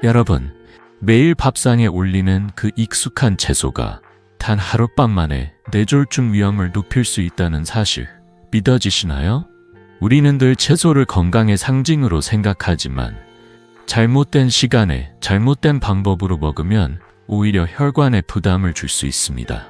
여러분, 매일 밥상에 올리는 그 익숙한 채소가 단 하룻밤 만에 뇌졸중 위험을 높일 수 있다는 사실 믿어지시나요? 우리는 늘 채소를 건강의 상징으로 생각하지만 잘못된 시간에 잘못된 방법으로 먹으면 오히려 혈관에 부담을 줄 수 있습니다.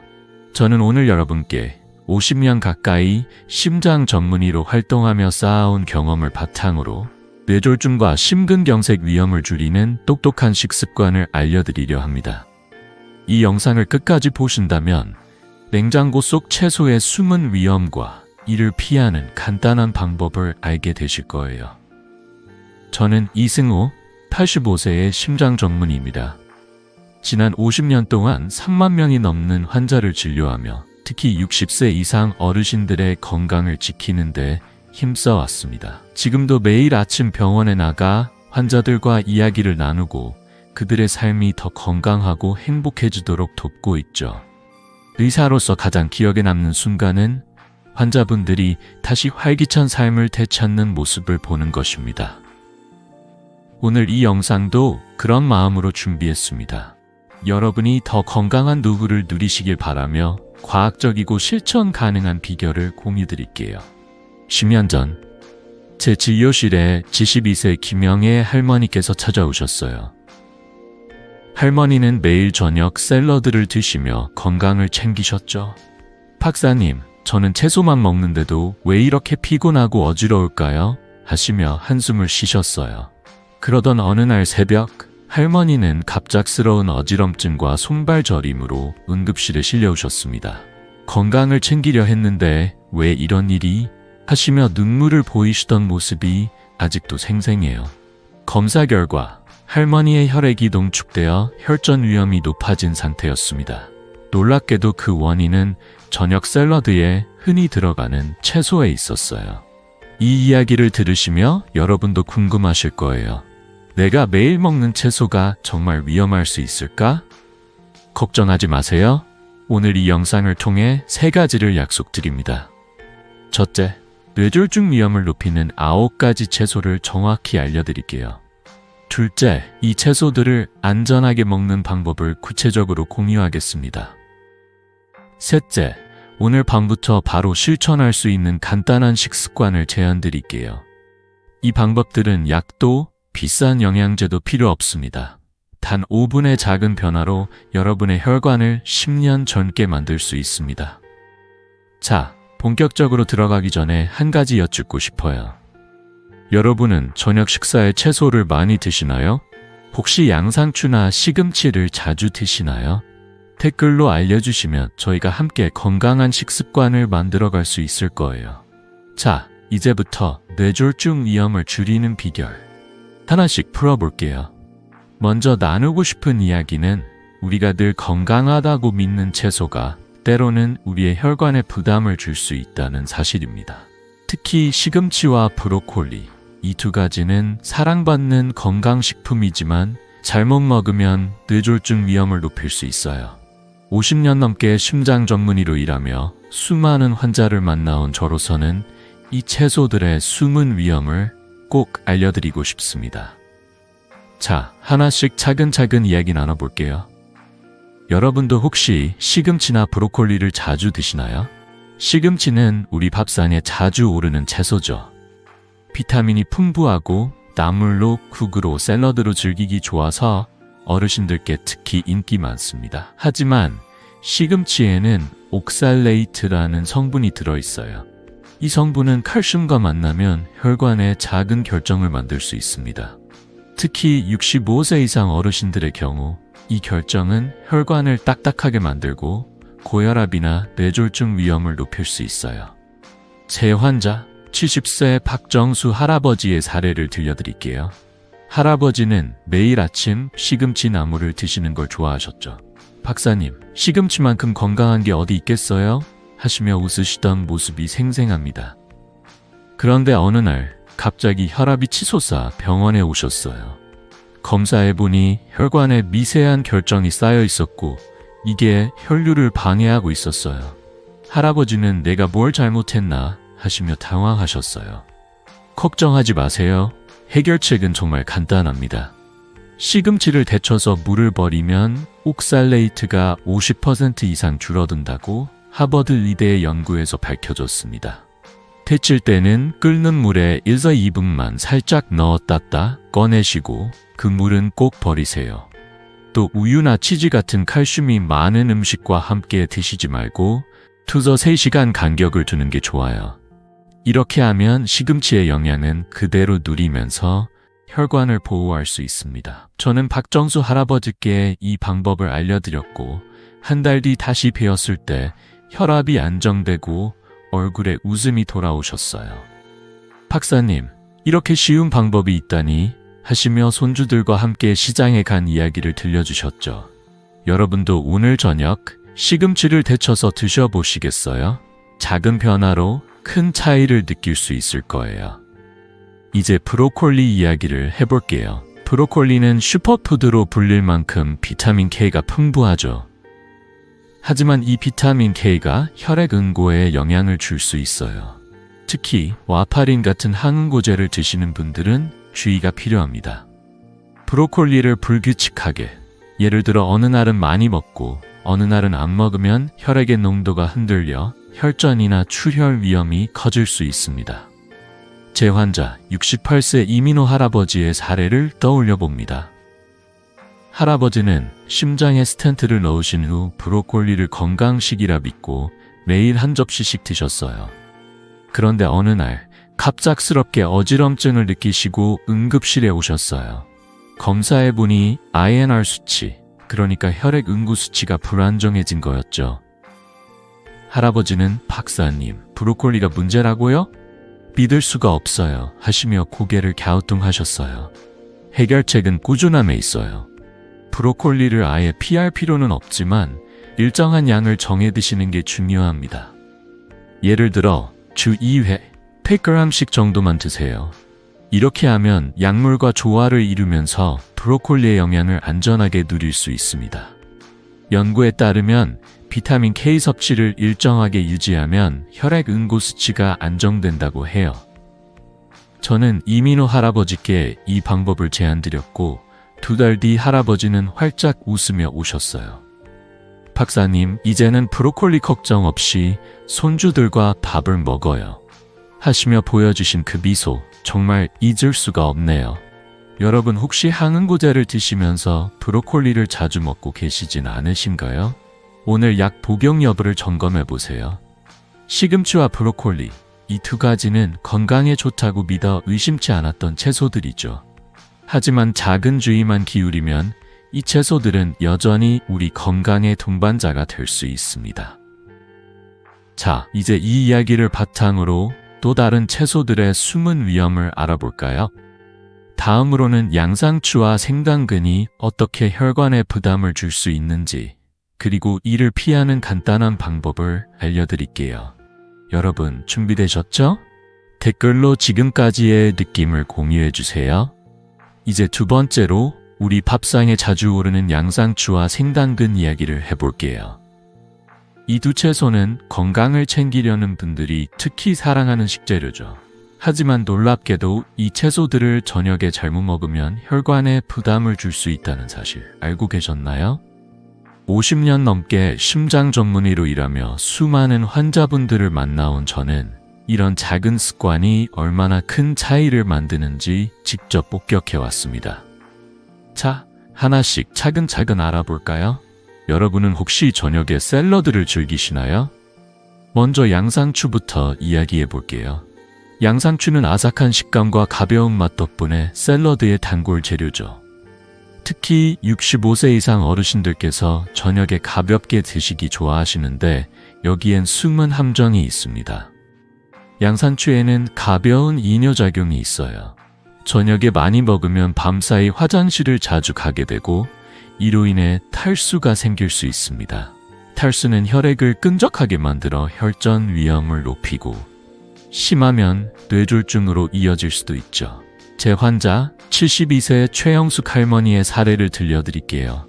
저는 오늘 여러분께 50년 가까이 심장 전문의로 활동하며 쌓아온 경험을 바탕으로 뇌졸중과 심근경색 위험을 줄이는 똑똑한 식습관을 알려드리려 합니다. 이 영상을 끝까지 보신다면 냉장고 속 채소의 숨은 위험과 이를 피하는 간단한 방법을 알게 되실 거예요. 저는 이승호, 85세의 심장 전문의입니다. 지난 50년 동안 3만 명이 넘는 환자를 진료하며 특히 60세 이상 어르신들의 건강을 지키는 데 힘써왔습니다. 지금도 매일 아침 병원에 나가 환자들과 이야기를 나누고 그들의 삶이 더 건강하고 행복해지도록 돕고 있죠. 의사로서 가장 기억에 남는 순간은 환자분들이 다시 활기찬 삶을 되찾는 모습을 보는 것입니다. 오늘 이 영상도 그런 마음으로 준비했습니다. 여러분이 더 건강한 노후를 누리시길 바라며 과학적이고 실천 가능한 비결을 공유드릴게요. 10년 전 제 진료실에 72세 김영애 할머니께서 찾아오셨어요. 할머니는 매일 저녁 샐러드를 드시며 건강을 챙기셨죠. 박사님, 저는 채소만 먹는데도 왜 이렇게 피곤하고 어지러울까요? 하시며 한숨을 쉬셨어요. 그러던 어느 날 새벽, 할머니는 갑작스러운 어지럼증과 손발 저림으로 응급실에 실려오셨습니다. 건강을 챙기려 했는데 왜 이런 일이? 하시며 눈물을 보이시던 모습이 아직도 생생해요. 검사 결과 할머니의 혈액이 농축되어 혈전 위험이 높아진 상태였습니다. 놀랍게도 그 원인은 저녁 샐러드에 흔히 들어가는 채소에 있었어요. 이 이야기를 들으시며 여러분도 궁금하실 거예요. 내가 매일 먹는 채소가 정말 위험할 수 있을까? 걱정하지 마세요. 오늘 이 영상을 통해 3가지를 약속드립니다. 첫째, 뇌졸중 위험을 높이는 9가지 채소를 정확히 알려드릴게요. 둘째, 이 채소들을 안전하게 먹는 방법을 구체적으로 공유하겠습니다. 셋째, 오늘 밤부터 바로 실천할 수 있는 간단한 식습관을 제안드릴게요. 이 방법들은 약도, 비싼 영양제도 필요 없습니다. 단 5분의 작은 변화로 여러분의 혈관을 10년 젊게 만들 수 있습니다. 자, 본격적으로 들어가기 전에 한 가지 여쭙고 싶어요. 여러분은 저녁 식사에 채소를 많이 드시나요? 혹시 양상추나 시금치를 자주 드시나요? 댓글로 알려주시면 저희가 함께 건강한 식습관을 만들어갈 수 있을 거예요. 자, 이제부터 뇌졸중 위험을 줄이는 비결 하나씩 풀어볼게요. 먼저 나누고 싶은 이야기는 우리가 늘 건강하다고 믿는 채소가 때로는 우리의 혈관에 부담을 줄 수 있다는 사실입니다. 특히 시금치와 브로콜리, 이 2가지는 사랑받는 건강식품이지만 잘못 먹으면 뇌졸중 위험을 높일 수 있어요. 50년 넘게 심장 전문의로 일하며 수많은 환자를 만나온 저로서는 이 채소들의 숨은 위험을 꼭 알려드리고 싶습니다. 자, 하나씩 차근차근 이야기 나눠볼게요. 여러분도 혹시 시금치나 브로콜리를 자주 드시나요? 시금치는 우리 밥상에 자주 오르는 채소죠. 비타민이 풍부하고 나물로, 국으로, 샐러드로 즐기기 좋아서 어르신들께 특히 인기 많습니다. 하지만 시금치에는 옥살레이트라는 성분이 들어있어요. 이 성분은 칼슘과 만나면 혈관에 작은 결정을 만들 수 있습니다. 특히 65세 이상 어르신들의 경우 이 결정은 혈관을 딱딱하게 만들고 고혈압이나 뇌졸중 위험을 높일 수 있어요. 제 환자 70세 박정수 할아버지의 사례를 들려드릴게요. 할아버지는 매일 아침 시금치 나물을 드시는 걸 좋아하셨죠. 박사님, 시금치만큼 건강한 게 어디 있겠어요? 하시며 웃으시던 모습이 생생합니다. 그런데 어느 날 갑자기 혈압이 치솟아 병원에 오셨어요. 검사해보니 혈관에 미세한 결정이 쌓여 있었고 이게 혈류를 방해하고 있었어요. 할아버지는 내가 뭘 잘못했나 하시며 당황하셨어요. 걱정하지 마세요. 해결책은 정말 간단합니다. 시금치를 데쳐서 물을 버리면 옥살레이트가 50% 이상 줄어든다고 하버드 의대의 연구에서 밝혀졌습니다. 데칠 때는 끓는 물에 1서 2분만 살짝 넣었다 꺼내시고 그 물은 꼭 버리세요. 또 우유나 치즈 같은 칼슘이 많은 음식과 함께 드시지 말고 2서 3시간 간격을 두는 게 좋아요. 이렇게 하면 시금치의 영양은 그대로 누리면서 혈관을 보호할 수 있습니다. 저는 박정수 할아버지께 이 방법을 알려드렸고 한 달 뒤 다시 뵈었을 때 혈압이 안정되고 얼굴에 웃음이 돌아오셨어요. 박사님, 이렇게 쉬운 방법이 있다니 하시며 손주들과 함께 시장에 간 이야기를 들려주셨죠. 여러분도 오늘 저녁 시금치를 데쳐서 드셔보시겠어요? 작은 변화로 큰 차이를 느낄 수 있을 거예요. 이제 브로콜리 이야기를 해볼게요. 브로콜리는 슈퍼푸드로 불릴 만큼 비타민 K가 풍부하죠. 하지만 이 비타민 K가 혈액 응고에 영향을 줄 수 있어요. 특히 와파린 같은 항응고제를 드시는 분들은 주의가 필요합니다. 브로콜리를 불규칙하게, 예를 들어 어느 날은 많이 먹고 어느 날은 안 먹으면 혈액의 농도가 흔들려 혈전이나 출혈 위험이 커질 수 있습니다. 제 환자 68세 이민호 할아버지의 사례를 떠올려 봅니다. 할아버지는 심장에 스텐트를 넣으신 후 브로콜리를 건강식이라 믿고 매일 한 접시씩 드셨어요. 그런데 어느 날 갑작스럽게 어지럼증을 느끼시고 응급실에 오셨어요. 검사해보니 INR 수치, 그러니까 혈액 응고 수치가 불안정해진 거였죠. 할아버지는 박사님, 브로콜리가 문제라고요? 믿을 수가 없어요 하시며 고개를 갸우뚱하셨어요. 해결책은 꾸준함에 있어요. 브로콜리를 아예 피할 필요는 없지만 일정한 양을 정해 드시는 게 중요합니다. 예를 들어 주 2회 100g씩 정도만 드세요. 이렇게 하면 약물과 조화를 이루면서 브로콜리의 영양을 안전하게 누릴 수 있습니다. 연구에 따르면 비타민 K 섭취를 일정하게 유지하면 혈액 응고 수치가 안정된다고 해요. 저는 이민호 할아버지께 이 방법을 제안드렸고 2달 뒤 할아버지는 활짝 웃으며 오셨어요. 박사님, 이제는 브로콜리 걱정 없이 손주들과 밥을 먹어요 하시며 보여주신 그 미소, 정말 잊을 수가 없네요. 여러분 혹시 항응고제를 드시면서 브로콜리를 자주 먹고 계시진 않으신가요? 오늘 약 복용 여부를 점검해 보세요. 시금치와 브로콜리, 이 두 가지는 건강에 좋다고 믿어 의심치 않았던 채소들이죠. 하지만 작은 주의만 기울이면 이 채소들은 여전히 우리 건강의 동반자가 될 수 있습니다. 자, 이제 이 이야기를 바탕으로 또 다른 채소들의 숨은 위험을 알아볼까요? 다음으로는 양상추와 생당근이 어떻게 혈관에 부담을 줄 수 있는지, 그리고 이를 피하는 간단한 방법을 알려드릴게요. 여러분 준비되셨죠? 댓글로 지금까지의 느낌을 공유해주세요. 이제 두 번째로 우리 밥상에 자주 오르는 양상추와 생당근 이야기를 해볼게요. 이 두 채소는 건강을 챙기려는 분들이 특히 사랑하는 식재료죠. 하지만 놀랍게도 이 채소들을 저녁에 잘못 먹으면 혈관에 부담을 줄 수 있다는 사실 알고 계셨나요? 50년 넘게 심장 전문의로 일하며 수많은 환자분들을 만나온 저는 이런 작은 습관이 얼마나 큰 차이를 만드는지 직접 목격해왔습니다. 자, 하나씩 차근차근 알아볼까요? 여러분은 혹시 저녁에 샐러드를 즐기시나요? 먼저 양상추부터 이야기해볼게요. 양상추는 아삭한 식감과 가벼운 맛 덕분에 샐러드의 단골 재료죠. 특히 65세 이상 어르신들께서 저녁에 가볍게 드시기 좋아하시는데 여기엔 숨은 함정이 있습니다. 양상추에는 가벼운 이뇨작용이 있어요. 저녁에 많이 먹으면 밤사이 화장실을 자주 가게 되고 이로 인해 탈수가 생길 수 있습니다. 탈수는 혈액을 끈적하게 만들어 혈전 위험을 높이고 심하면 뇌졸중으로 이어질 수도 있죠. 제 환자 72세 최영숙 할머니의 사례를 들려드릴게요.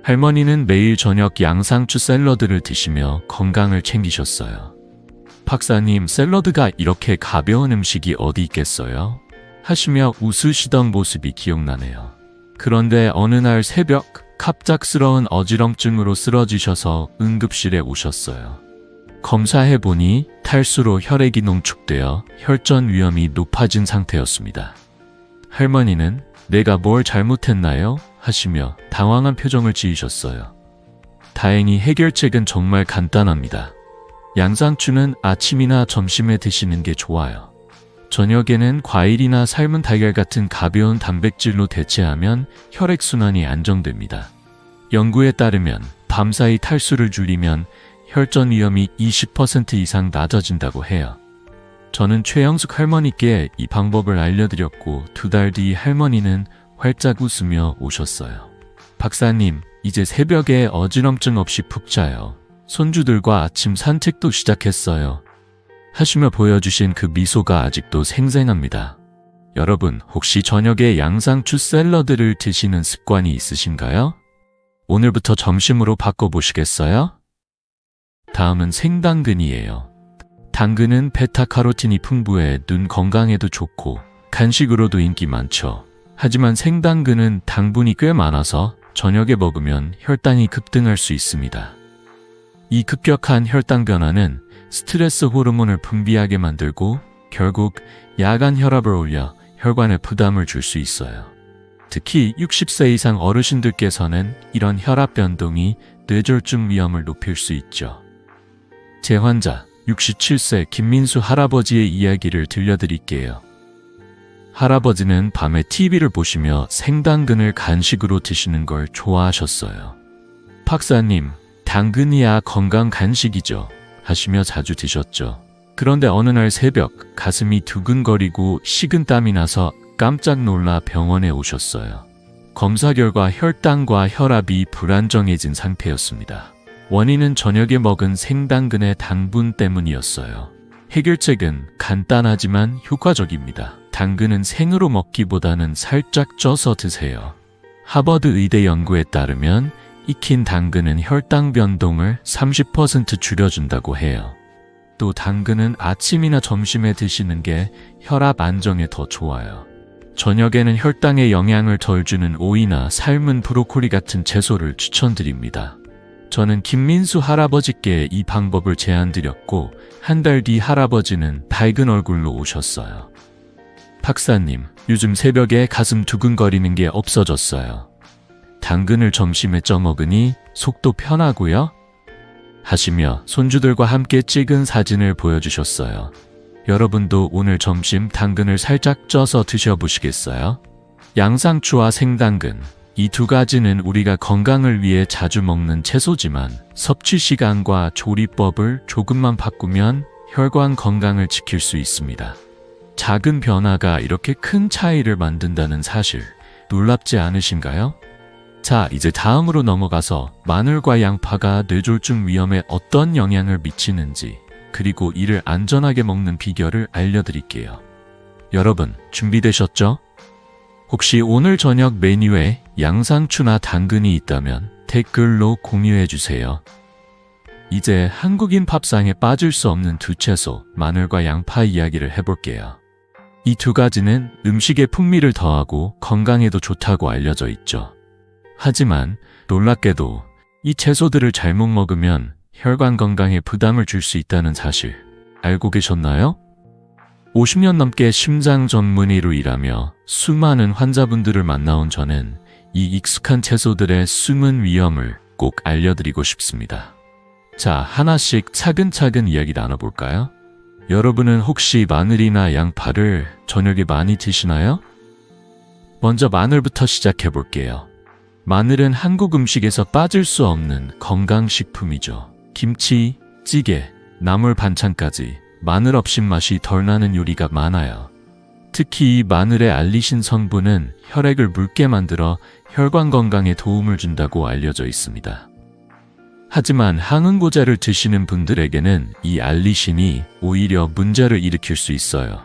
할머니는 매일 저녁 양상추 샐러드를 드시며 건강을 챙기셨어요. 박사님, 샐러드가 이렇게 가벼운 음식이 어디 있겠어요? 하시며 웃으시던 모습이 기억나네요. 그런데 어느 날 새벽 갑작스러운 어지럼증으로 쓰러지셔서 응급실에 오셨어요. 검사해보니 탈수로 혈액이 농축되어 혈전 위험이 높아진 상태였습니다. 할머니는 내가 뭘 잘못했나요? 하시며 당황한 표정을 지으셨어요. 다행히 해결책은 정말 간단합니다. 양상추는 아침이나 점심에 드시는 게 좋아요. 저녁에는 과일이나 삶은 달걀 같은 가벼운 단백질로 대체하면 혈액순환이 안정됩니다. 연구에 따르면 밤사이 탈수를 줄이면 혈전 위험이 20% 이상 낮아진다고 해요. 저는 최영숙 할머니께 이 방법을 알려드렸고 2달 뒤 할머니는 활짝 웃으며 오셨어요. 박사님, 이제 새벽에 어지럼증 없이 푹 자요. 손주들과 아침 산책도 시작했어요. 하시며 보여주신 그 미소가 아직도 생생합니다. 여러분, 혹시 저녁에 양상추 샐러드를 드시는 습관이 있으신가요? 오늘부터 점심으로 바꿔보시겠어요? 다음은 생당근이에요. 당근은 베타카로틴이 풍부해 눈 건강에도 좋고 간식으로도 인기 많죠. 하지만 생당근은 당분이 꽤 많아서 저녁에 먹으면 혈당이 급등할 수 있습니다. 이 급격한 혈당 변화는 스트레스 호르몬을 분비하게 만들고 결국 야간 혈압을 올려 혈관에 부담을 줄 수 있어요. 특히 60세 이상 어르신들께서는 이런 혈압 변동이 뇌졸중 위험을 높일 수 있죠. 제 환자 67세 김민수 할아버지의 이야기를 들려드릴게요. 할아버지는 밤에 TV를 보시며 생당근을 간식으로 드시는 걸 좋아하셨어요. 박사님, 당근이야 건강 간식이죠. 하시며 자주 드셨죠. 그런데 어느 날 새벽 가슴이 두근거리고 식은땀이 나서 깜짝 놀라 병원에 오셨어요. 검사 결과 혈당과 혈압이 불안정해진 상태였습니다. 원인은 저녁에 먹은 생당근의 당분 때문이었어요. 해결책은 간단하지만 효과적입니다. 당근은 생으로 먹기보다는 살짝 쪄서 드세요. 하버드 의대 연구에 따르면 익힌 당근은 혈당 변동을 30% 줄여준다고 해요. 또 당근은 아침이나 점심에 드시는 게 혈압 안정에 더 좋아요. 저녁에는 혈당에 영향을 덜 주는 오이나 삶은 브로콜리 같은 채소를 추천드립니다. 저는 김민수 할아버지께 이 방법을 제안드렸고 한 달 뒤 할아버지는 밝은 얼굴로 오셨어요. 박사님, 요즘 새벽에 가슴 두근거리는 게 없어졌어요. 당근을 점심에 쪄 먹으니 속도 편하고요. 하시며 손주들과 함께 찍은 사진을 보여주셨어요. 여러분도 오늘 점심 당근을 살짝 쪄서 드셔보시겠어요? 양상추와 생당근, 이 두 가지는 우리가 건강을 위해 자주 먹는 채소지만 섭취 시간과 조리법을 조금만 바꾸면 혈관 건강을 지킬 수 있습니다. 작은 변화가 이렇게 큰 차이를 만든다는 사실, 놀랍지 않으신가요? 자, 이제 다음으로 넘어가서 마늘과 양파가 뇌졸중 위험에 어떤 영향을 미치는지, 그리고 이를 안전하게 먹는 비결을 알려드릴게요. 여러분, 준비되셨죠? 혹시 오늘 저녁 메뉴에 양상추나 당근이 있다면 댓글로 공유해주세요. 이제 한국인 밥상에 빠질 수 없는 두 채소, 마늘과 양파 이야기를 해볼게요. 이 두 가지는 음식의 풍미를 더하고 건강에도 좋다고 알려져 있죠. 하지만 놀랍게도 이 채소들을 잘못 먹으면 혈관 건강에 부담을 줄 수 있다는 사실 알고 계셨나요? 50년 넘게 심장 전문의로 일하며 수많은 환자분들을 만나온 저는 이 익숙한 채소들의 숨은 위험을 꼭 알려드리고 싶습니다. 자, 하나씩 차근차근 이야기 나눠볼까요? 여러분은 혹시 마늘이나 양파를 저녁에 많이 드시나요? 먼저 마늘부터 시작해볼게요. 마늘은 한국 음식에서 빠질 수 없는 건강식품이죠. 김치, 찌개, 나물 반찬까지 마늘 없인 맛이 덜 나는 요리가 많아요. 특히 이 마늘의 알리신 성분은 혈액을 묽게 만들어 혈관 건강에 도움을 준다고 알려져 있습니다. 하지만 항응고제를 드시는 분들에게는 이 알리신이 오히려 문제를 일으킬 수 있어요.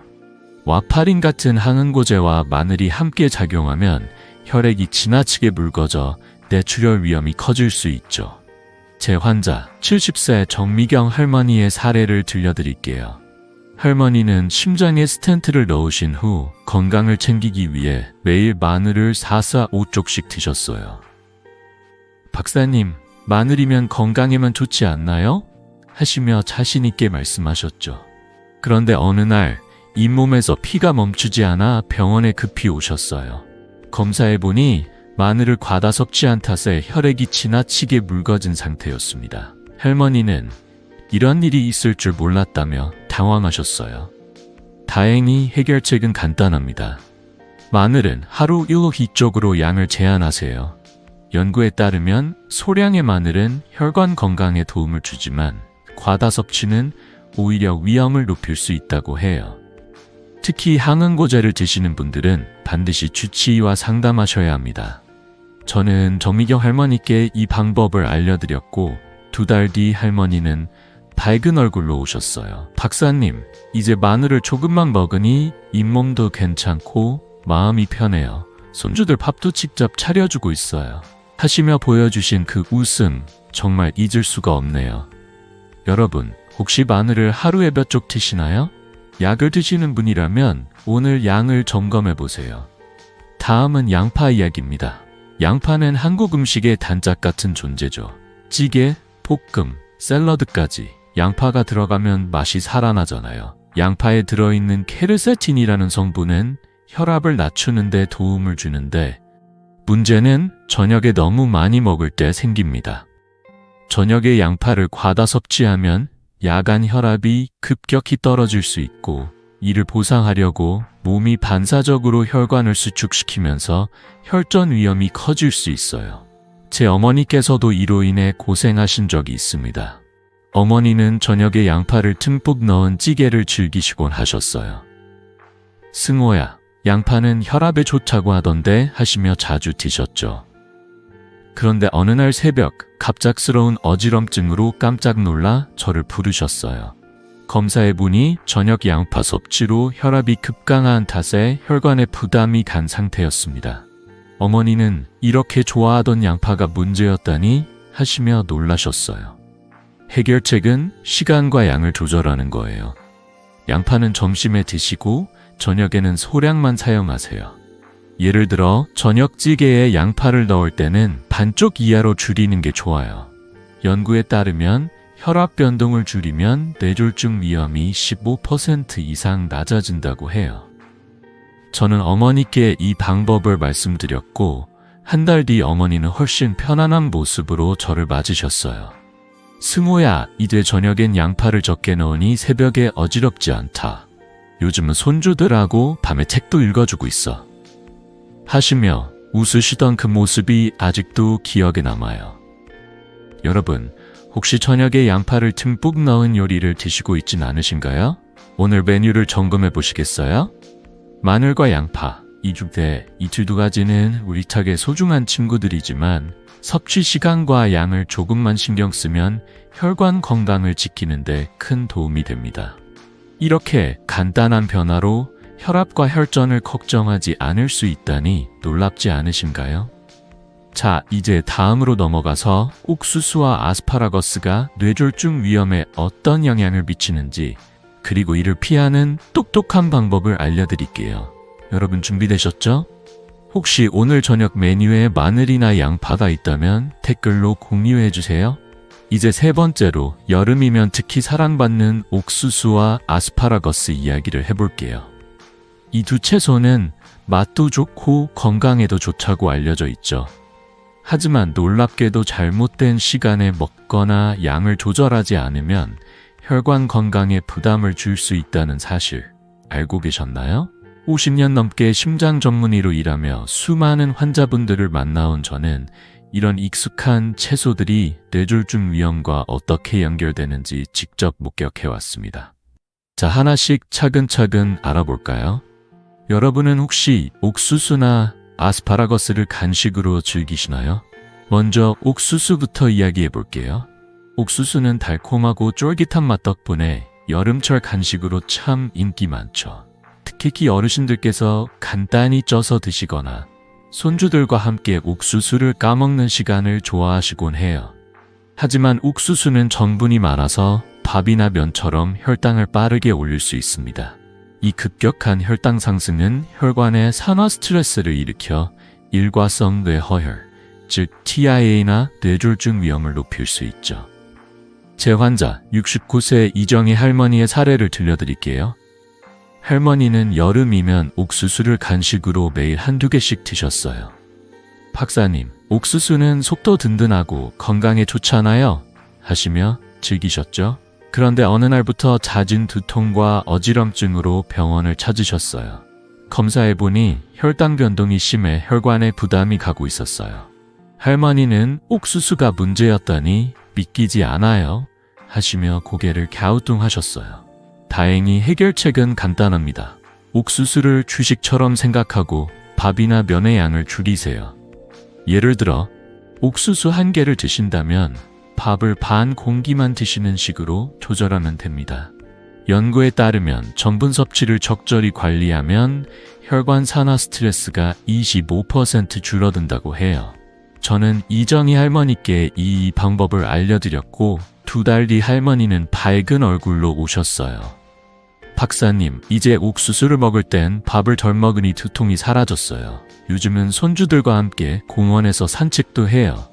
와파린 같은 항응고제와 마늘이 함께 작용하면 혈액이 지나치게 묽어져 뇌출혈 위험이 커질 수 있죠. 제 환자 70세 정미경 할머니의 사례를 들려드릴게요. 할머니는 심장에 스텐트를 넣으신 후 건강을 챙기기 위해 매일 마늘을 4-5쪽씩 드셨어요. 박사님, 마늘이면 건강에만 좋지 않나요? 하시며 자신있게 말씀하셨죠. 그런데 어느 날 잇몸에서 피가 멈추지 않아 병원에 급히 오셨어요. 검사해보니 마늘을 과다 섭취한 탓에 혈액이 지나치게 묽어진 상태였습니다. 할머니는 이런 일이 있을 줄 몰랐다며 당황하셨어요. 다행히 해결책은 간단합니다. 마늘은 하루 1호히쪽으로 양을 제한하세요. 연구에 따르면 소량의 마늘은 혈관 건강에 도움을 주지만 과다 섭취는 오히려 위험을 높일 수 있다고 해요. 특히 항응고제를 드시는 분들은 반드시 주치의와 상담하셔야 합니다. 저는 정미경 할머니께 이 방법을 알려드렸고 2달 뒤 할머니는 밝은 얼굴로 오셨어요. 박사님, 이제 마늘을 조금만 먹으니 잇몸도 괜찮고 마음이 편해요. 손주들 밥도 직접 차려주고 있어요. 하시며 보여주신 그 웃음, 정말 잊을 수가 없네요. 여러분, 혹시 마늘을 하루에 몇 쪽 드시나요? 약을 드시는 분이라면 오늘 양을 점검해 보세요. 다음은 양파 이야기입니다. 양파는 한국 음식의 단짝 같은 존재죠. 찌개, 볶음, 샐러드까지 양파가 들어가면 맛이 살아나잖아요. 양파에 들어있는 케르세틴이라는 성분은 혈압을 낮추는 데 도움을 주는데 문제는 저녁에 너무 많이 먹을 때 생깁니다. 저녁에 양파를 과다 섭취하면 야간 혈압이 급격히 떨어질 수 있고 이를 보상하려고 몸이 반사적으로 혈관을 수축시키면서 혈전 위험이 커질 수 있어요. 제 어머니께서도 이로 인해 고생하신 적이 있습니다. 어머니는 저녁에 양파를 듬뿍 넣은 찌개를 즐기시곤 하셨어요. 승호야, 양파는 혈압에 좋다고 하던데 하시며 자주 드셨죠. 그런데 어느 날 새벽 갑작스러운 어지럼증으로 깜짝 놀라 저를 부르셨어요. 검사해보니 저녁 양파 섭취로 혈압이 급강한 탓에 혈관에 부담이 간 상태였습니다. 어머니는 이렇게 좋아하던 양파가 문제였다니 하시며 놀라셨어요. 해결책은 시간과 양을 조절하는 거예요. 양파는 점심에 드시고 저녁에는 소량만 사용하세요. 예를 들어 저녁 찌개에 양파를 넣을 때는 반쪽 이하로 줄이는 게 좋아요. 연구에 따르면 혈압 변동을 줄이면 뇌졸중 위험이 15% 이상 낮아진다고 해요. 저는 어머니께 이 방법을 말씀드렸고 한 달 뒤 어머니는 훨씬 편안한 모습으로 저를 맞으셨어요. 승호야, 이제 저녁엔 양파를 적게 넣으니 새벽에 어지럽지 않다. 요즘은 손주들하고 밤에 책도 읽어주고 있어. 하시며 웃으시던 그 모습이 아직도 기억에 남아요. 여러분, 혹시 저녁에 양파를 듬뿍 넣은 요리를 드시고 있진 않으신가요? 오늘 메뉴를 점검해 보시겠어요? 마늘과 양파, 이 두 가지는 우리 탁의 소중한 친구들이지만 섭취 시간과 양을 조금만 신경 쓰면 혈관 건강을 지키는 데 큰 도움이 됩니다. 이렇게 간단한 변화로 혈압과 혈전을 걱정하지 않을 수 있다니 놀랍지 않으신가요? 자, 이제 다음으로 넘어가서 옥수수와 아스파라거스가 뇌졸중 위험에 어떤 영향을 미치는지 그리고 이를 피하는 똑똑한 방법을 알려드릴게요. 여러분 준비되셨죠? 혹시 오늘 저녁 메뉴에 마늘이나 양파가 있다면 댓글로 공유해주세요. 이제 세 번째로 여름이면 특히 사랑받는 옥수수와 아스파라거스 이야기를 해볼게요. 이 두 채소는 맛도 좋고 건강에도 좋다고 알려져 있죠. 하지만 놀랍게도 잘못된 시간에 먹거나 양을 조절하지 않으면 혈관 건강에 부담을 줄 수 있다는 사실 알고 계셨나요? 50년 넘게 심장 전문의로 일하며 수많은 환자분들을 만나온 저는 이런 익숙한 채소들이 뇌졸중 위험과 어떻게 연결되는지 직접 목격해왔습니다. 자, 하나씩 차근차근 알아볼까요? 여러분은 혹시 옥수수나 아스파라거스를 간식으로 즐기시나요? 먼저 옥수수부터 이야기해 볼게요. 옥수수는 달콤하고 쫄깃한 맛 덕분에 여름철 간식으로 참 인기 많죠. 특히 어르신들께서 간단히 쪄서 드시거나 손주들과 함께 옥수수를 까먹는 시간을 좋아하시곤 해요. 하지만 옥수수는 전분이 많아서 밥이나 면처럼 혈당을 빠르게 올릴 수 있습니다. 이 급격한 혈당 상승은 혈관에 산화 스트레스를 일으켜 일과성 뇌허혈, 즉 TIA나 뇌졸중 위험을 높일 수 있죠. 제 환자 69세 이정희 할머니의 사례를 들려드릴게요. 할머니는 여름이면 옥수수를 간식으로 매일 한두 개씩 드셨어요. 박사님, 옥수수는 속도 든든하고 건강에 좋잖아요 하시며 즐기셨죠? 그런데 어느 날부터 잦은 두통과 어지럼증으로 병원을 찾으셨어요. 검사해보니 혈당 변동이 심해 혈관에 부담이 가고 있었어요. 할머니는 옥수수가 문제였다니 믿기지 않아요 하시며 고개를 갸우뚱하셨어요. 다행히 해결책은 간단합니다. 옥수수를 주식처럼 생각하고 밥이나 면의 양을 줄이세요. 예를 들어 옥수수 1개를 드신다면 밥을 반 공기만 드시는 식으로 조절하면 됩니다. 연구에 따르면 전분 섭취를 적절히 관리하면 혈관 산화 스트레스가 25% 줄어든다고 해요. 저는 이정희 할머니께 이 방법을 알려드렸고 2달 뒤 할머니는 밝은 얼굴로 오셨어요. 박사님, 이제 옥수수를 먹을 땐 밥을 덜 먹으니 두통이 사라졌어요. 요즘은 손주들과 함께 공원에서 산책도 해요.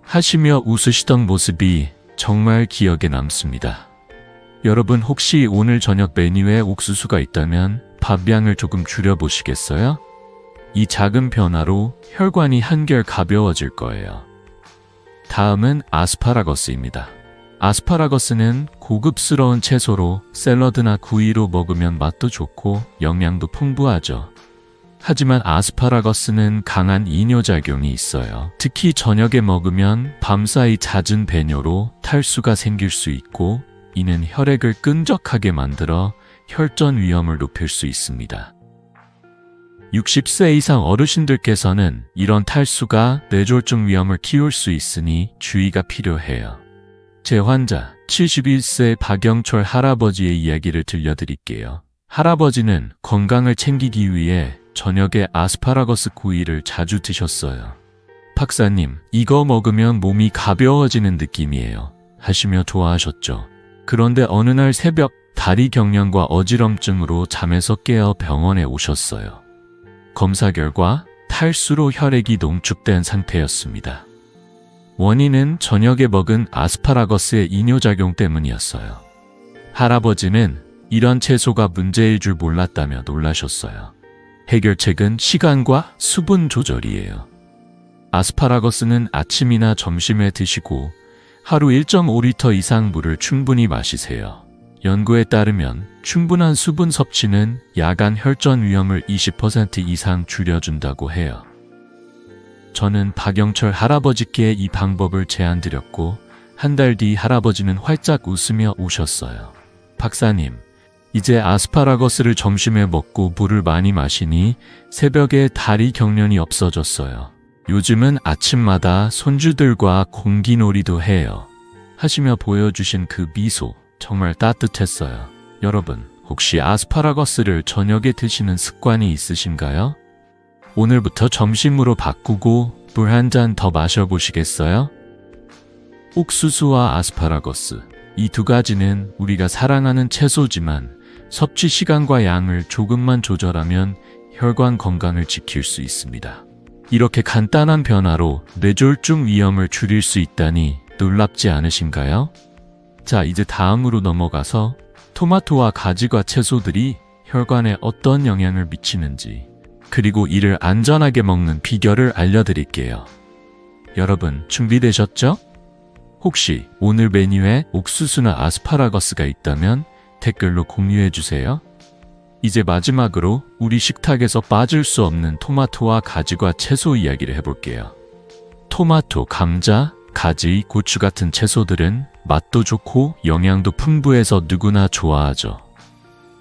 하시며 웃으시던 모습이 정말 기억에 남습니다. 여러분 혹시 오늘 저녁 메뉴에 옥수수가 있다면 밥량을 조금 줄여보시겠어요? 이 작은 변화로 혈관이 한결 가벼워질 거예요. 다음은 아스파라거스입니다. 아스파라거스는 고급스러운 채소로 샐러드나 구이로 먹으면 맛도 좋고 영양도 풍부하죠. 하지만 아스파라거스는 강한 이뇨작용이 있어요. 특히 저녁에 먹으면 밤사이 잦은 배뇨로 탈수가 생길 수 있고 이는 혈액을 끈적하게 만들어 혈전 위험을 높일 수 있습니다. 60세 이상 어르신들께서는 이런 탈수가 뇌졸중 위험을 키울 수 있으니 주의가 필요해요. 제 환자 71세 박영철 할아버지의 이야기를 들려드릴게요. 할아버지는 건강을 챙기기 위해 저녁에 아스파라거스 구이를 자주 드셨어요. 박사님, 이거 먹으면 몸이 가벼워지는 느낌이에요 하시며 좋아하셨죠. 그런데 어느 날 새벽 다리 경련과 어지럼증으로 잠에서 깨어 병원에 오셨어요. 검사 결과 탈수로 혈액이 농축된 상태였습니다. 원인은 저녁에 먹은 아스파라거스의 이뇨작용 때문이었어요. 할아버지는 이런 채소가 문제일 줄 몰랐다며 놀라셨어요. 해결책은 시간과 수분 조절이에요. 아스파라거스는 아침이나 점심에 드시고 하루 1.5리터 이상 물을 충분히 마시세요. 연구에 따르면 충분한 수분 섭취는 야간 혈전 위험을 20% 이상 줄여준다고 해요. 저는 박영철 할아버지께 이 방법을 제안드렸고 한 달 뒤 할아버지는 활짝 웃으며 오셨어요. 박사님, 이제 아스파라거스를 점심에 먹고 물을 많이 마시니 새벽에 다리 경련이 없어졌어요. 요즘은 아침마다 손주들과 공기놀이도 해요. 하시며 보여주신 그 미소 정말 따뜻했어요. 여러분, 혹시 아스파라거스를 저녁에 드시는 습관이 있으신가요? 오늘부터 점심으로 바꾸고 물 한 잔 더 마셔보시겠어요? 옥수수와 아스파라거스, 이 두 가지는 우리가 사랑하는 채소지만 섭취 시간과 양을 조금만 조절하면 혈관 건강을 지킬 수 있습니다. 이렇게 간단한 변화로 뇌졸중 위험을 줄일 수 있다니 놀랍지 않으신가요? 자, 이제 다음으로 넘어가서 토마토와 가지과 채소들이 혈관에 어떤 영향을 미치는지, 그리고 이를 안전하게 먹는 비결을 알려드릴게요. 여러분, 준비되셨죠? 혹시 오늘 메뉴에 옥수수나 아스파라거스가 있다면 댓글로 공유해주세요. 이제 마지막으로 우리 식탁에서 빠질 수 없는 토마토와 가지과 채소 이야기를 해볼게요. 토마토, 감자, 가지, 고추 같은 채소들은 맛도 좋고 영양도 풍부해서 누구나 좋아하죠.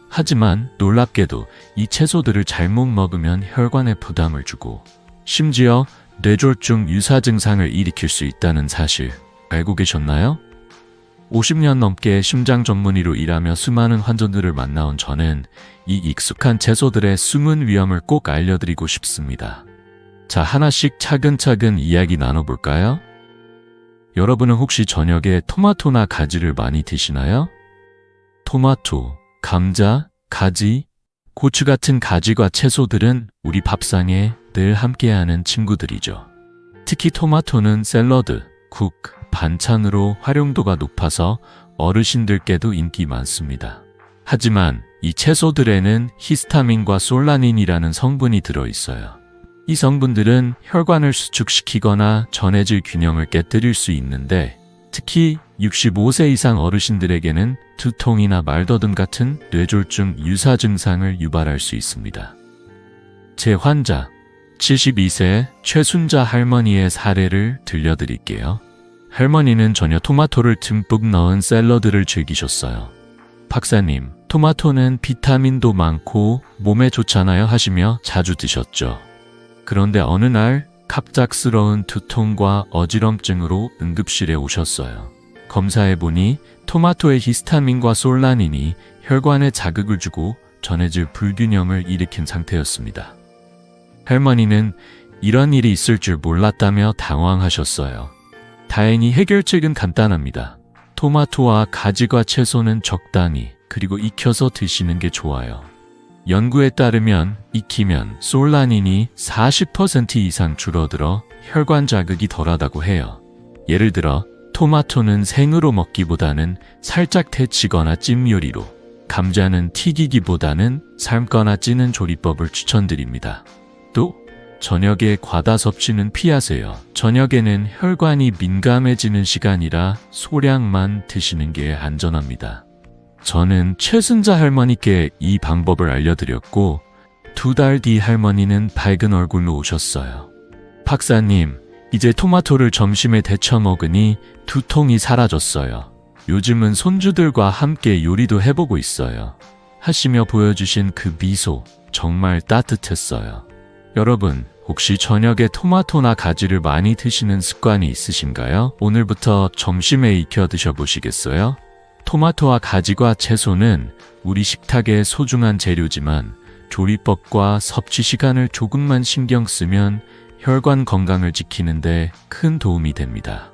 하지만 놀랍게도 이 채소들을 잘못 먹으면 혈관에 부담을 주고 심지어 뇌졸중 유사 증상을 일으킬 수 있다는 사실 알고 계셨나요? 50년 넘게 심장 전문의로 일하며 수많은 환자들을 만나온 저는 이 익숙한 채소들의 숨은 위험을 꼭 알려드리고 싶습니다. 자, 하나씩 차근차근 이야기 나눠볼까요? 여러분은 혹시 저녁에 토마토나 가지를 많이 드시나요? 토마토, 감자, 가지, 고추 같은 가지과 채소들은 우리 밥상에 늘 함께하는 친구들이죠. 특히 토마토는 샐러드, 국, 반찬으로 활용도가 높아서 어르신들께도 인기 많습니다. 하지만 이 채소들에는 히스타민과 솔라닌이라는 성분이 들어있어요. 이 성분들은 혈관을 수축시키거나 전해질 균형을 깨뜨릴 수 있는데 특히 65세 이상 어르신들에게는 두통이나 말더듬 같은 뇌졸중 유사 증상을 유발할 수 있습니다. 제 환자, 72세 최순자 할머니의 사례를 들려드릴게요. 할머니는 전혀 토마토를 듬뿍 넣은 샐러드를 즐기셨어요. 박사님, 토마토는 비타민도 많고 몸에 좋잖아요 하시며 자주 드셨죠. 그런데 어느 날 갑작스러운 두통과 어지럼증으로 응급실에 오셨어요. 검사해보니 토마토의 히스타민과 솔라닌이 혈관에 자극을 주고 전해질 불균형을 일으킨 상태였습니다. 할머니는 이런 일이 있을 줄 몰랐다며 당황하셨어요. 다행히 해결책은 간단합니다. 토마토와 가지과 채소는 적당히 그리고 익혀서 드시는 게 좋아요. 연구에 따르면 익히면 솔라닌이 40% 이상 줄어들어 혈관 자극이 덜하다고 해요. 예를 들어 토마토는 생으로 먹기보다는 살짝 데치거나 찜 요리로, 감자는 튀기기보다는 삶거나 찌는 조리법을 추천드립니다. 또 저녁에 과다 섭취는 피하세요. 저녁에는 혈관이 민감해지는 시간이라 소량만 드시는 게 안전합니다. 저는 최순자 할머니께 이 방법을 알려드렸고 2달 뒤 할머니는 밝은 얼굴로 오셨어요. 박사님, 이제 토마토를 점심에 데쳐 먹으니 두통이 사라졌어요. 요즘은 손주들과 함께 요리도 해보고 있어요. 하시며 보여주신 그 미소 정말 따뜻했어요. 여러분, 혹시 저녁에 토마토나 가지를 많이 드시는 습관이 있으신가요? 오늘부터 점심에 익혀 드셔보시겠어요? 토마토와 가지과 채소는 우리 식탁의 소중한 재료지만 조리법과 섭취 시간을 조금만 신경 쓰면 혈관 건강을 지키는데 큰 도움이 됩니다.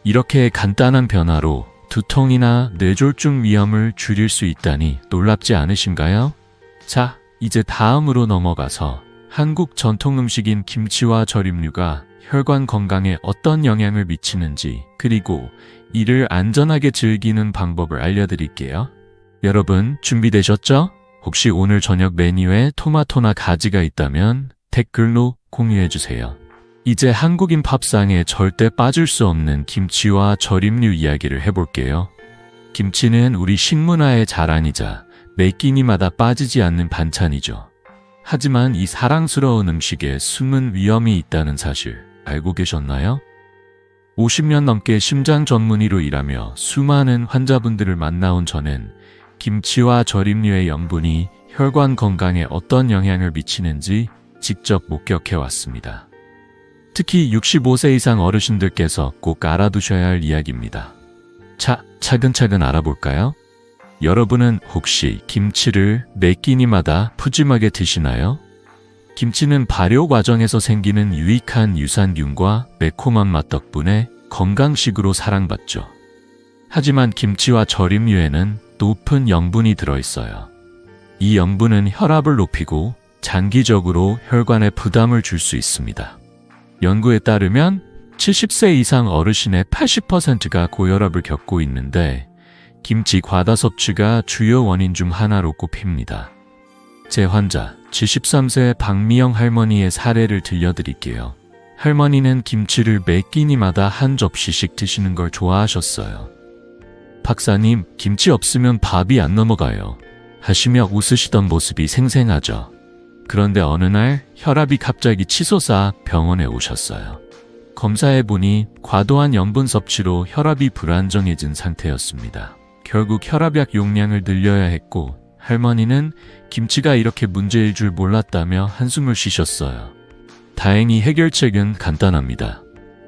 이렇게 간단한 변화로 두통이나 뇌졸중 위험을 줄일 수 있다니 놀랍지 않으신가요? 자, 이제 다음으로 넘어가서 한국 전통 음식인 김치와 절임류가 혈관 건강에 어떤 영향을 미치는지 그리고 이를 안전하게 즐기는 방법을 알려드릴게요. 여러분 준비되셨죠? 혹시 오늘 저녁 메뉴에 토마토나 가지가 있다면 댓글로 공유해주세요. 이제 한국인 밥상에 절대 빠질 수 없는 김치와 절임류 이야기를 해볼게요. 김치는 우리 식문화의 자랑이자 매 끼니마다 빠지지 않는 반찬이죠. 하지만 이 사랑스러운 음식에 숨은 위험이 있다는 사실 알고 계셨나요? 50년 넘게 심장 전문의로 일하며 수많은 환자분들을 만나온 저는 김치와 절임류의 염분이 혈관 건강에 어떤 영향을 미치는지 직접 목격해 왔습니다. 특히 65세 이상 어르신들께서 꼭 알아두셔야 할 이야기입니다. 자, 차근차근 알아볼까요? 여러분은 혹시 김치를 매 끼니마다 푸짐하게 드시나요? 김치는 발효 과정에서 생기는 유익한 유산균과 매콤한 맛 덕분에 건강식으로 사랑받죠. 하지만 김치와 절임류에는 높은 염분이 들어있어요. 이 염분은 혈압을 높이고 장기적으로 혈관에 부담을 줄 수 있습니다. 연구에 따르면 70세 이상 어르신의 80%가 고혈압을 겪고 있는데 김치 과다 섭취가 주요 원인 중 하나로 꼽힙니다. 제 환자 73세 박미영 할머니의 사례를 들려드릴게요. 할머니는 김치를 매 끼니마다 한 접시씩 드시는 걸 좋아하셨어요. 박사님, 김치 없으면 밥이 안 넘어가요. 하시며 웃으시던 모습이 생생하죠. 그런데 어느 날 혈압이 갑자기 치솟아 병원에 오셨어요. 검사해보니 과도한 염분 섭취로 혈압이 불안정해진 상태였습니다. 결국 혈압약 용량을 늘려야 했고 할머니는 김치가 이렇게 문제일 줄 몰랐다며 한숨을 쉬셨어요. 다행히 해결책은 간단합니다.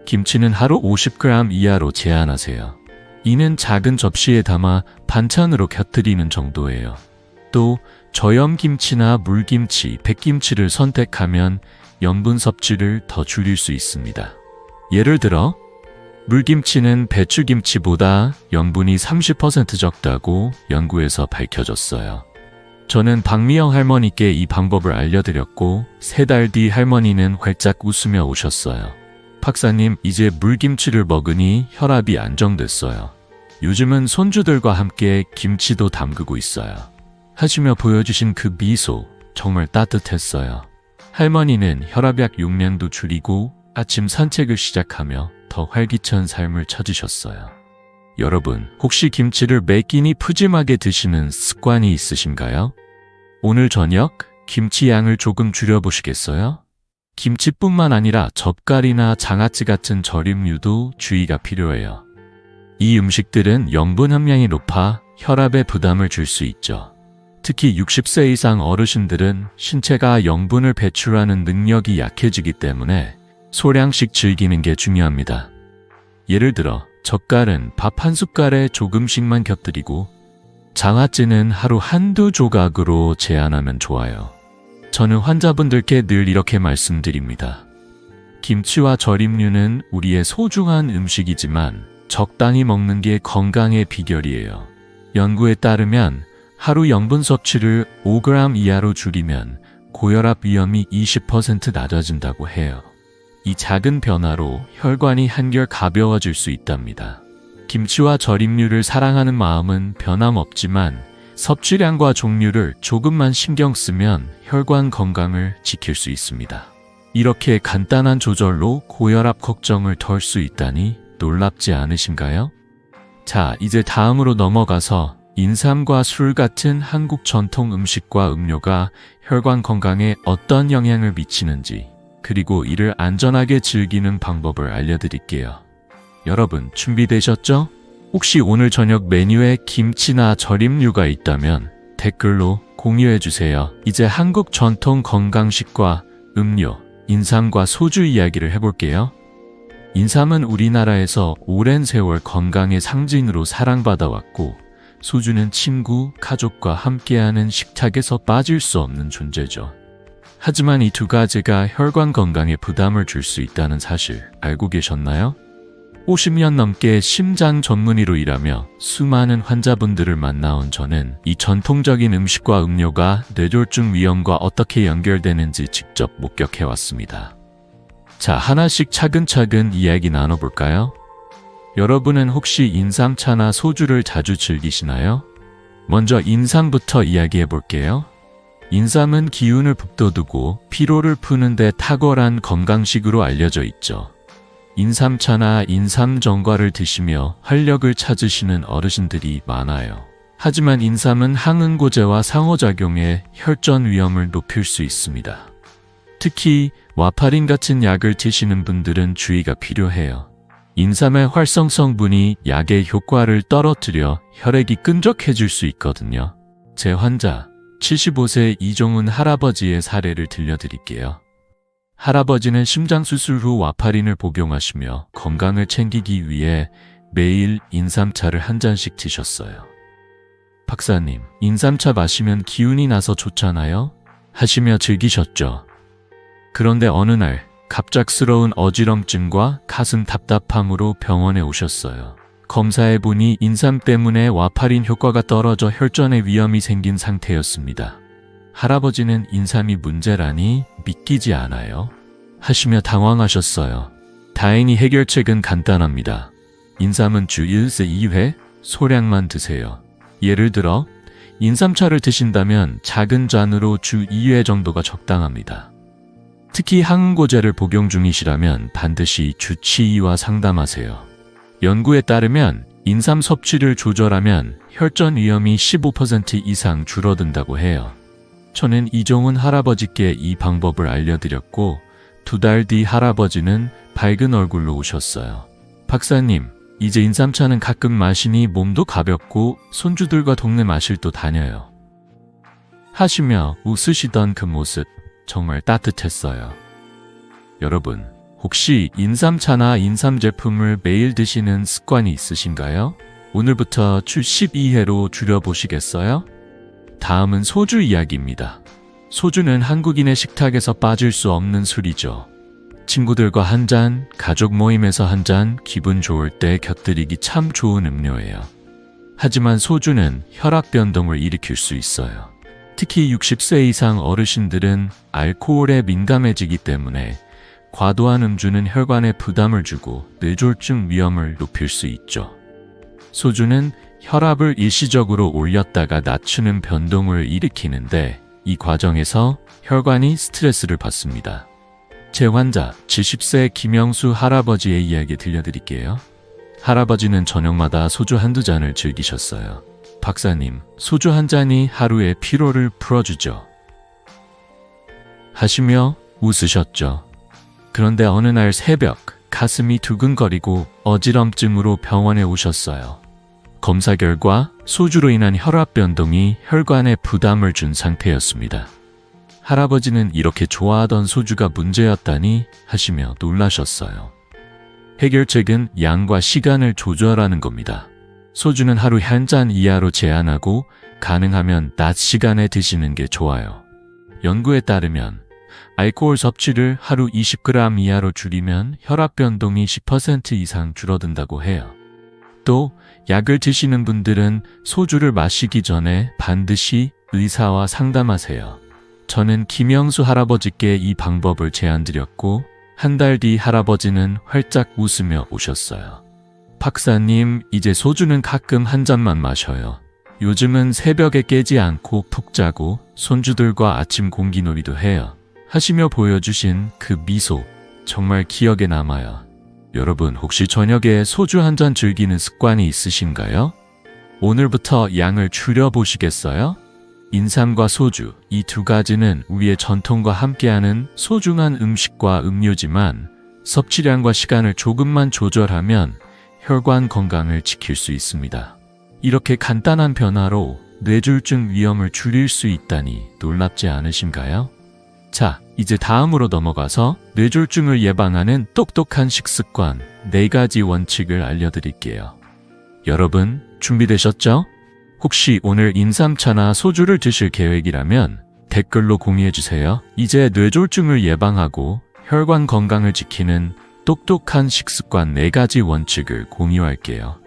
김치는 하루 50g 이하로 제한하세요. 이는 작은 접시에 담아 반찬으로 곁들이는 정도예요. 또 저염김치나 물김치, 백김치를 선택하면 염분 섭취를 더 줄일 수 있습니다. 예를 들어 물김치는 배추김치보다 염분이 30% 적다고 연구에서 밝혀졌어요. 저는 박미영 할머니께 이 방법을 알려드렸고 3달 뒤 할머니는 활짝 웃으며 오셨어요. 박사님, 이제 물김치를 먹으니 혈압이 안정됐어요. 요즘은 손주들과 함께 김치도 담그고 있어요. 하시며 보여주신 그 미소 정말 따뜻했어요. 할머니는 혈압약 용량도 줄이고 아침 산책을 시작하며 더 활기찬 삶을 찾으셨어요. 여러분, 혹시 김치를 매 끼니 푸짐하게 드시는 습관이 있으신가요? 오늘 저녁 김치 양을 조금 줄여보시겠어요? 김치뿐만 아니라 젓갈이나 장아찌 같은 절임류도 주의가 필요해요. 이 음식들은 염분 함량이 높아 혈압에 부담을 줄 수 있죠. 특히 60세 이상 어르신들은 신체가 염분을 배출하는 능력이 약해지기 때문에 소량씩 즐기는 게 중요합니다. 예를 들어 젓갈은 밥 한 숟갈에 조금씩만 곁들이고 장아찌는 하루 한두 조각으로 제한하면 좋아요. 저는 환자분들께 늘 이렇게 말씀드립니다. 김치와 절임류는 우리의 소중한 음식이지만 적당히 먹는 게 건강의 비결이에요. 연구에 따르면 하루 염분 섭취를 5g 이하로 줄이면 고혈압 위험이 20% 낮아진다고 해요. 이 작은 변화로 혈관이 한결 가벼워질 수 있답니다. 김치와 절임류를 사랑하는 마음은 변함없지만 섭취량과 종류를 조금만 신경 쓰면 혈관 건강을 지킬 수 있습니다. 이렇게 간단한 조절로 고혈압 걱정을 덜 수 있다니 놀랍지 않으신가요? 자, 이제 다음으로 넘어가서 인삼과 술 같은 한국 전통 음식과 음료가 혈관 건강에 어떤 영향을 미치는지, 그리고 이를 안전하게 즐기는 방법을 알려드릴게요. 여러분, 준비되셨죠? 혹시 오늘 저녁 메뉴에 김치나 절임류가 있다면 댓글로 공유해주세요. 이제 한국 전통 건강식과 음료, 인삼과 소주 이야기를 해볼게요. 인삼은 우리나라에서 오랜 세월 건강의 상징으로 사랑받아왔고, 소주는 친구, 가족과 함께하는 식탁에서 빠질 수 없는 존재죠. 하지만 이 두 가지가 혈관 건강에 부담을 줄 수 있다는 사실 알고 계셨나요? 50년 넘게 심장 전문의로 일하며 수많은 환자분들을 만나온 저는 이 전통적인 음식과 음료가 뇌졸중 위험과 어떻게 연결되는지 직접 목격해왔습니다. 자, 하나씩 차근차근 이야기 나눠볼까요? 여러분은 혹시 인삼차나 소주를 자주 즐기시나요? 먼저 인삼부터 이야기해볼게요. 인삼은 기운을 북돋우고 피로를 푸는 데 탁월한 건강식으로 알려져 있죠. 인삼차나 인삼전과를 드시며 활력을 찾으시는 어르신들이 많아요. 하지만 인삼은 항응고제와 상호작용해 혈전 위험을 높일 수 있습니다. 특히 와파린 같은 약을 드시는 분들은 주의가 필요해요. 인삼의 활성 성분이 약의 효과를 떨어뜨려 혈액이 끈적해질 수 있거든요. 제 환자 75세 이종훈 할아버지의 사례를 들려드릴게요. 할아버지는 심장수술 후 와파린을 복용하시며 건강을 챙기기 위해 매일 인삼차를 한 잔씩 드셨어요. 박사님, 인삼차 마시면 기운이 나서 좋잖아요? 하시며 즐기셨죠. 그런데 어느 날 갑작스러운 어지럼증과 가슴 답답함으로 병원에 오셨어요. 검사해보니 인삼 때문에 와파린 효과가 떨어져 혈전에 위험이 생긴 상태였습니다. 할아버지는 인삼이 문제라니 믿기지 않아요? 하시며 당황하셨어요. 다행히 해결책은 간단합니다. 인삼은 주 1세 2회 소량만 드세요. 예를 들어 인삼차를 드신다면 작은 잔으로 주 2회 정도가 적당합니다. 특히 항응고제를 복용 중이시라면 반드시 주치의와 상담하세요. 연구에 따르면 인삼 섭취를 조절하면 혈전 위험이 15% 이상 줄어든다고 해요. 저는 이종훈 할아버지께 이 방법을 알려드렸고 2달 뒤 할아버지는 밝은 얼굴로 오셨어요. 박사님, 이제 인삼차는 가끔 마시니 몸도 가볍고 손주들과 동네 마실도 다녀요. 하시며 웃으시던 그 모습 정말 따뜻했어요. 여러분, 혹시 인삼차나 인삼 제품을 매일 드시는 습관이 있으신가요? 오늘부터 주 12회로 줄여보시겠어요? 다음은 소주 이야기입니다. 소주는 한국인의 식탁에서 빠질 수 없는 술이죠. 친구들과 한 잔, 가족 모임에서 한 잔, 기분 좋을 때 곁들이기 참 좋은 음료예요. 하지만 소주는 혈압 변동을 일으킬 수 있어요. 특히 60세 이상 어르신들은 알코올에 민감해지기 때문에 과도한 음주는 혈관에 부담을 주고 뇌졸중 위험을 높일 수 있죠. 소주는 혈압을 일시적으로 올렸다가 낮추는 변동을 일으키는데 이 과정에서 혈관이 스트레스를 받습니다. 제 환자 70세 김영수 할아버지의 이야기 들려드릴게요. 할아버지는 저녁마다 소주 한두 잔을 즐기셨어요. 박사님, 소주 한 잔이 하루의 피로를 풀어주죠. 하시며 웃으셨죠. 그런데 어느 날 새벽 가슴이 두근거리고 어지럼증으로 병원에 오셨어요. 검사 결과 소주로 인한 혈압 변동이 혈관에 부담을 준 상태였습니다. 할아버지는 이렇게 좋아하던 소주가 문제였다니 하시며 놀라셨어요. 해결책은 양과 시간을 조절하는 겁니다. 소주는 하루 한 잔 이하로 제한하고 가능하면 낮 시간에 드시는 게 좋아요. 연구에 따르면 알코올 섭취를 하루 20g 이하로 줄이면 혈압 변동이 10% 이상 줄어든다고 해요. 또 약을 드시는 분들은 소주를 마시기 전에 반드시 의사와 상담하세요. 저는 김영수 할아버지께 이 방법을 제안드렸고 한 달 뒤 할아버지는 활짝 웃으며 오셨어요. 박사님, 이제 소주는 가끔 한 잔만 마셔요. 요즘은 새벽에 깨지 않고 푹 자고 손주들과 아침 공기놀이도 해요. 하시며 보여주신 그 미소, 정말 기억에 남아요. 여러분, 혹시 저녁에 소주 한 잔 즐기는 습관이 있으신가요? 오늘부터 양을 줄여보시겠어요? 인삼과 소주, 이 두 가지는 우리의 전통과 함께하는 소중한 음식과 음료지만 섭취량과 시간을 조금만 조절하면 혈관 건강을 지킬 수 있습니다. 이렇게 간단한 변화로 뇌졸중 위험을 줄일 수 있다니 놀랍지 않으신가요? 자, 이제 다음으로 넘어가서 뇌졸중을 예방하는 똑똑한 식습관 4가지 원칙을 알려드릴게요. 여러분, 준비되셨죠? 혹시 오늘 인삼차나 소주를 드실 계획이라면 댓글로 공유해주세요. 이제 뇌졸중을 예방하고 혈관 건강을 지키는 똑똑한 식습관 4가지 원칙을 공유할게요.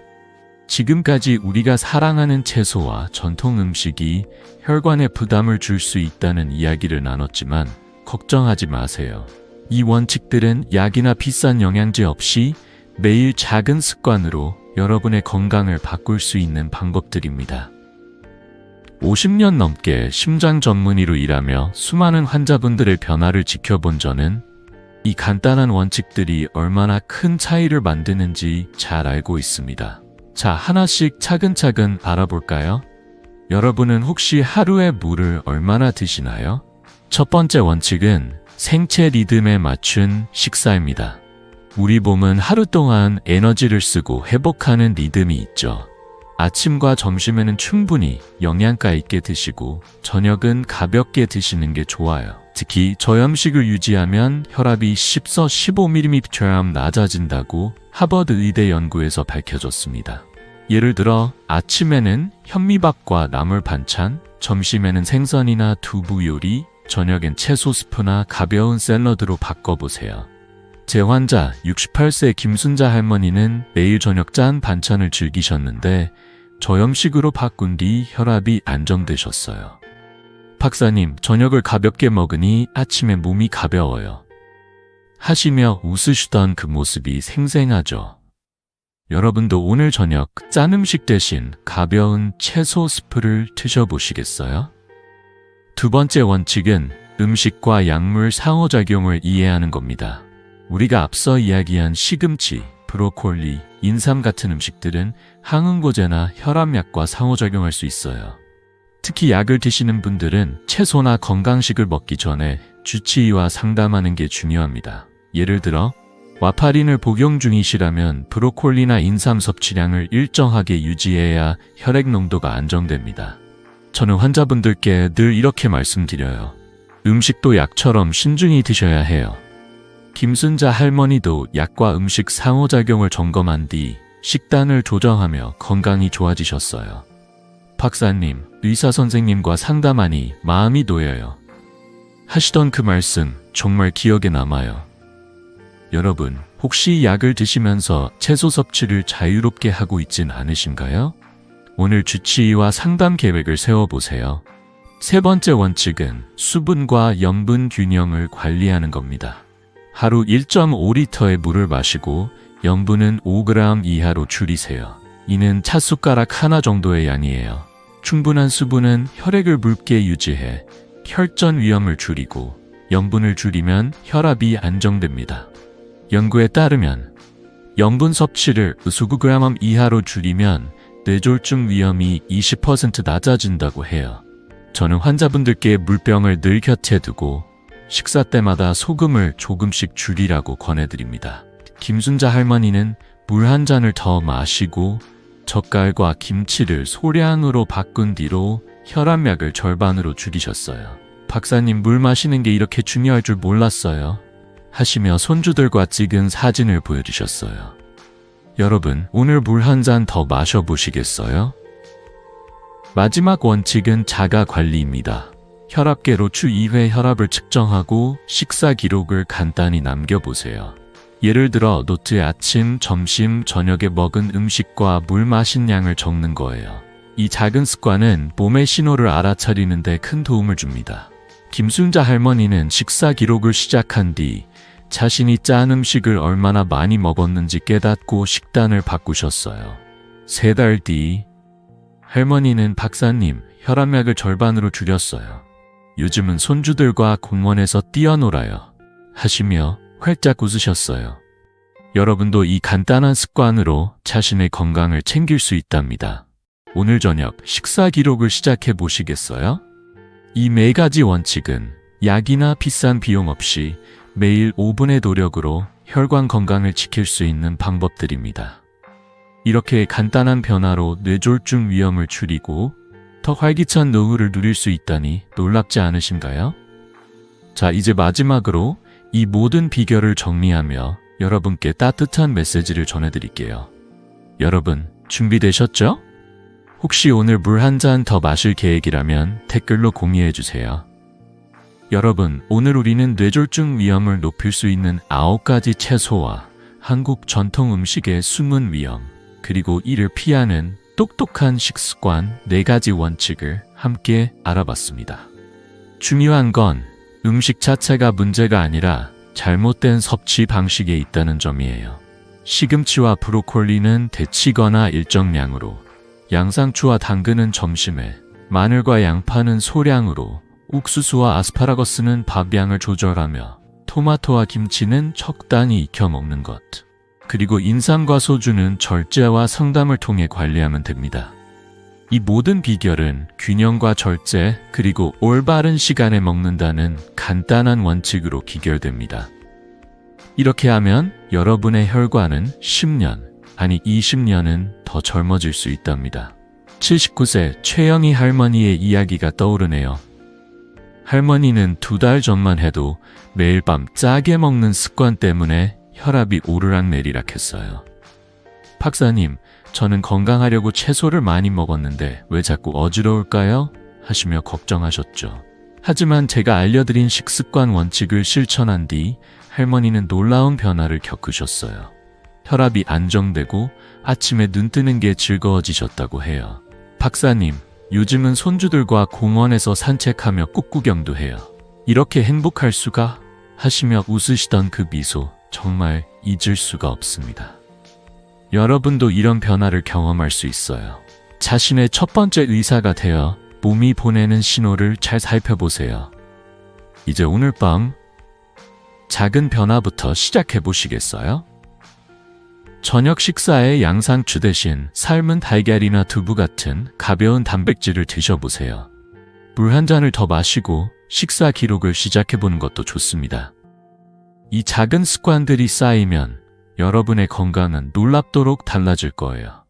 지금까지 우리가 사랑하는 채소와 전통 음식이 혈관에 부담을 줄 수 있다는 이야기를 나눴지만 걱정하지 마세요. 이 원칙들은 약이나 비싼 영양제 없이 매일 작은 습관으로 여러분의 건강을 바꿀 수 있는 방법들입니다. 50년 넘게 심장 전문의로 일하며 수많은 환자분들의 변화를 지켜본 저는 이 간단한 원칙들이 얼마나 큰 차이를 만드는지 잘 알고 있습니다. 자, 하나씩 차근차근 알아볼까요? 여러분은 혹시 하루에 물을 얼마나 드시나요? 첫 번째 원칙은 생체 리듬에 맞춘 식사입니다. 우리 몸은 하루 동안 에너지를 쓰고 회복하는 리듬이 있죠. 아침과 점심에는 충분히 영양가 있게 드시고 저녁은 가볍게 드시는 게 좋아요. 특히 저염식을 유지하면 혈압이 10서 15mm 낮아진다고 하버드 의대 연구에서 밝혀졌습니다. 예를 들어 아침에는 현미밥과 나물 반찬, 점심에는 생선이나 두부 요리, 저녁엔 채소 스프나 가벼운 샐러드로 바꿔보세요. 제 환자 68세 김순자 할머니는 매일 저녁 짠 반찬을 즐기셨는데 저염식으로 바꾼 뒤 혈압이 안정되셨어요. 박사님, 저녁을 가볍게 먹으니 아침에 몸이 가벼워요. 하시며 웃으시던 그 모습이 생생하죠. 여러분도 오늘 저녁 짠 음식 대신 가벼운 채소 스프를 드셔보시겠어요? 두 번째 원칙은 음식과 약물 상호작용을 이해하는 겁니다. 우리가 앞서 이야기한 시금치, 브로콜리, 인삼 같은 음식들은 항응고제나 혈압약과 상호작용할 수 있어요. 특히 약을 드시는 분들은 채소나 건강식을 먹기 전에 주치의와 상담하는 게 중요합니다. 예를 들어 와파린을 복용 중이시라면 브로콜리나 인삼 섭취량을 일정하게 유지해야 혈액 농도가 안정됩니다. 저는 환자분들께 늘 이렇게 말씀드려요. 음식도 약처럼 신중히 드셔야 해요. 김순자 할머니도 약과 음식 상호작용을 점검한 뒤 식단을 조정하며 건강이 좋아지셨어요. 박사님, 의사 선생님과 상담하니 마음이 놓여요. 하시던 그 말씀 정말 기억에 남아요. 여러분, 혹시 약을 드시면서 채소 섭취를 자유롭게 하고 있진 않으신가요? 오늘 주치의와 상담 계획을 세워보세요. 세 번째 원칙은 수분과 염분 균형을 관리하는 겁니다. 하루 1.5리터의 물을 마시고 염분은 5g 이하로 줄이세요. 이는 찻숟가락 하나 정도의 양이에요. 충분한 수분은 혈액을 묽게 유지해 혈전 위험을 줄이고 염분을 줄이면 혈압이 안정됩니다. 연구에 따르면 염분 섭취를 25g 이하로 줄이면 뇌졸중 위험이 20% 낮아진다고 해요. 저는 환자분들께 물병을 늘 곁에 두고 식사 때마다 소금을 조금씩 줄이라고 권해드립니다. 김순자 할머니는 물 한 잔을 더 마시고 젓갈과 김치를 소량으로 바꾼 뒤로 혈압약을 절반으로 줄이셨어요. 박사님, 물 마시는 게 이렇게 중요할 줄 몰랐어요. 하시며 손주들과 찍은 사진을 보여주셨어요. 여러분, 오늘 물 한 잔 더 마셔보시겠어요? 마지막 원칙은 자가 관리입니다. 혈압계로 주 2회 혈압을 측정하고 식사 기록을 간단히 남겨보세요. 예를 들어 노트에 아침, 점심, 저녁에 먹은 음식과 물 마신 양을 적는 거예요. 이 작은 습관은 몸의 신호를 알아차리는 데 큰 도움을 줍니다. 김순자 할머니는 식사 기록을 시작한 뒤 자신이 짠 음식을 얼마나 많이 먹었는지 깨닫고 식단을 바꾸셨어요. 3달 뒤 할머니는 박사님, 혈압약을 절반으로 줄였어요. 요즘은 손주들과 공원에서 뛰어놀아요. 하시며 활짝 웃으셨어요. 여러분도 이 간단한 습관으로 자신의 건강을 챙길 수 있답니다. 오늘 저녁 식사 기록을 시작해 보시겠어요? 이 4가지 원칙은 약이나 비싼 비용 없이 매일 5분의 노력으로 혈관 건강을 지킬 수 있는 방법들입니다. 이렇게 간단한 변화로 뇌졸중 위험을 줄이고 더 활기찬 노후를 누릴 수 있다니 놀랍지 않으신가요? 자, 이제 마지막으로 이 모든 비결을 정리하며 여러분께 따뜻한 메시지를 전해드릴게요. 여러분, 준비되셨죠? 혹시 오늘 물 한 잔 더 마실 계획이라면 댓글로 공유해주세요. 여러분, 오늘 우리는 뇌졸중 위험을 높일 수 있는 9가지 채소와 한국 전통 음식의 숨은 위험, 그리고 이를 피하는 똑똑한 식습관 4가지 원칙을 함께 알아봤습니다. 중요한 건 음식 자체가 문제가 아니라 잘못된 섭취 방식에 있다는 점이에요. 시금치와 브로콜리는 데치거나 일정량으로, 양상추와 당근은 점심에, 마늘과 양파는 소량으로, 옥수수와 아스파라거스는 밥양을 조절하며, 토마토와 김치는 적당히 익혀 먹는 것. 그리고 인삼과 소주는 절제와 상담을 통해 관리하면 됩니다. 이 모든 비결은 균형과 절제, 그리고 올바른 시간에 먹는다는 간단한 원칙으로 기결됩니다. 이렇게 하면 여러분의 혈관은 10년, 아니 20년은 더 젊어질 수 있답니다. 79세 최영희 할머니의 이야기가 떠오르네요. 할머니는 2달 전만 해도 매일 밤 짜게 먹는 습관 때문에 혈압이 오르락내리락 했어요. 박사님, 저는 건강하려고 채소를 많이 먹었는데 왜 자꾸 어지러울까요? 하시며 걱정하셨죠. 하지만 제가 알려드린 식습관 원칙을 실천한 뒤 할머니는 놀라운 변화를 겪으셨어요. 혈압이 안정되고 아침에 눈 뜨는 게 즐거워지셨다고 해요. 박사님, 요즘은 손주들과 공원에서 산책하며 꽃구경도 해요. 이렇게 행복할 수가? 하시며 웃으시던 그 미소, 정말 잊을 수가 없습니다. 여러분도 이런 변화를 경험할 수 있어요. 자신의 첫 번째 의사가 되어 몸이 보내는 신호를 잘 살펴보세요. 이제 오늘 밤 작은 변화부터 시작해 보시겠어요? 저녁 식사에 양상추 대신 삶은 달걀이나 두부 같은 가벼운 단백질을 드셔보세요. 물 한 잔을 더 마시고 식사 기록을 시작해 보는 것도 좋습니다. 이 작은 습관들이 쌓이면 여러분의 건강은 놀랍도록 달라질 거예요.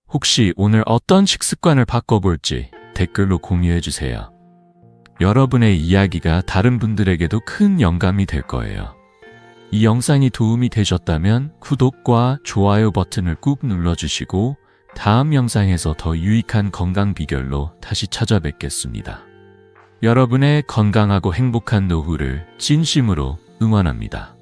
혹시 오늘 어떤 식습관을 바꿔볼지 댓글로 공유해주세요. 여러분의 이야기가 다른 분들에게도 큰 영감이 될 거예요. 이 영상이 도움이 되셨다면 구독과 좋아요 버튼을 꾹 눌러주시고 다음 영상에서 더 유익한 건강 비결로 다시 찾아뵙겠습니다. 여러분의 건강하고 행복한 노후를 진심으로 응원합니다.